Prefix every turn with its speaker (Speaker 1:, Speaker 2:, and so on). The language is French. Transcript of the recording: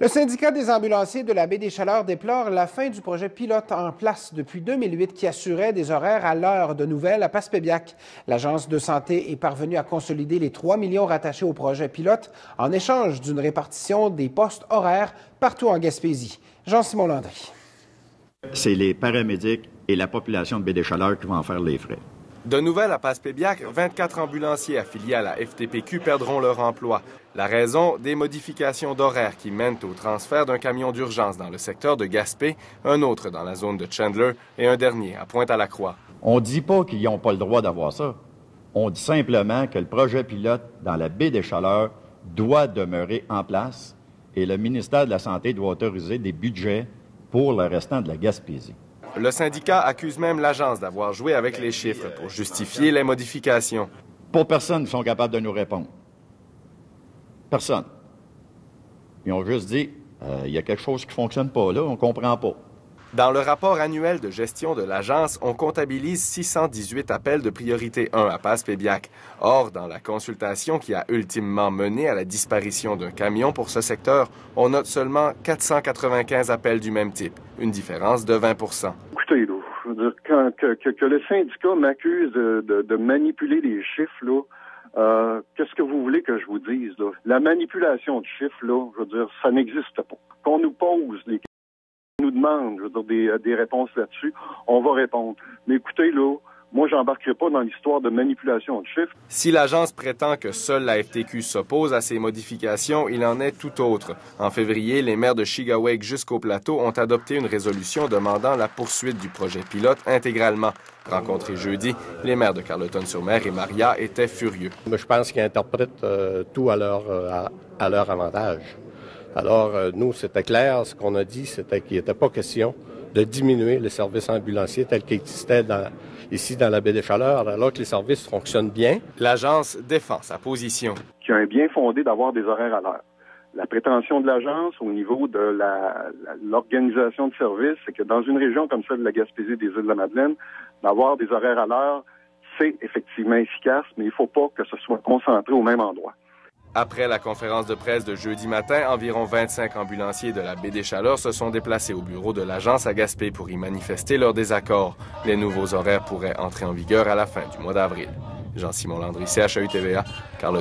Speaker 1: Le syndicat des ambulanciers de la Baie-des-Chaleurs déplore la fin du projet pilote en place depuis 2008 qui assurait des horaires à l'heure de nouvelles à Passepébiac. L'Agence de santé est parvenue à consolider les 3 millions rattachés au projet pilote en échange d'une répartition des postes horaires partout en Gaspésie. Jean-Simon Landry.
Speaker 2: C'est les paramédics et la population de Baie-des-Chaleurs qui vont en faire les frais.
Speaker 3: De nouvelles à Passepébiac, 24 ambulanciers affiliés à la FTPQ perdront leur emploi. La raison, des modifications d'horaires qui mènent au transfert d'un camion d'urgence dans le secteur de Gaspé, un autre dans la zone de Chandler et un dernier à Pointe-à-la-Croix.
Speaker 2: On ne dit pas qu'ils n'ont pas le droit d'avoir ça. On dit simplement que le projet pilote dans la Baie-des-Chaleurs doit demeurer en place et le ministère de la Santé doit autoriser des budgets pour le restant de la Gaspésie.
Speaker 3: Le syndicat accuse même l'agence d'avoir joué avec les chiffres pour justifier les modifications.
Speaker 2: Pas personne qui sont capables de nous répondre. Personne. Ils ont juste dit, il y a quelque chose qui ne fonctionne pas là, on ne comprend pas.
Speaker 3: Dans le rapport annuel de gestion de l'agence, on comptabilise 618 appels de priorité 1 à Passepébiac. Or, dans la consultation qui a ultimement mené à la disparition d'un camion pour ce secteur, on note seulement 495 appels du même type, une différence de 20 %.
Speaker 4: Écoutez, là, je veux dire, que le syndicat m'accuse de manipuler les chiffres, là, qu'est-ce que vous voulez que je vous dise, là? La manipulation de chiffres, là, je veux dire, ça n'existe pas. Qu'on nous pose les questions, nous demande, je veux dire, des réponses là-dessus, on va répondre. Mais écoutez, là, moi, j'embarquerai pas dans l'histoire de manipulation de chiffres.
Speaker 3: Si l'agence prétend que seule la FTQ s'oppose à ces modifications, il en est tout autre. En février, les maires de Chigaoueg jusqu'au plateau ont adopté une résolution demandant la poursuite du projet pilote intégralement. Rencontrés jeudi, les maires de Carleton-sur-Mer et Maria étaient furieux.
Speaker 5: Je pense qu'ils interprètent tout à leur avantage. Alors, nous, c'était clair, ce qu'on a dit, c'était qu'il n'était pas question de diminuer les services ambulanciers tels qu'ils existaient ici dans la Baie-des-Chaleurs, alors que les services fonctionnent bien.
Speaker 3: L'agence défend sa position.
Speaker 4: Qui a un bien fondé d'avoir des horaires à l'heure. La prétention de l'agence au niveau de l'organisation de services, c'est que dans une région comme celle de la Gaspésie des Îles-de-la-Madeleine, d'avoir des horaires à l'heure, c'est effectivement efficace, mais il ne faut pas que ce soit concentré au même endroit.
Speaker 3: Après la conférence de presse de jeudi matin, environ 25 ambulanciers de la Baie-des-Chaleurs se sont déplacés au bureau de l'agence à Gaspé pour y manifester leur désaccord. Les nouveaux horaires pourraient entrer en vigueur à la fin du mois d'avril. Jean-Simon Landry, CHEU TVA, Carleton.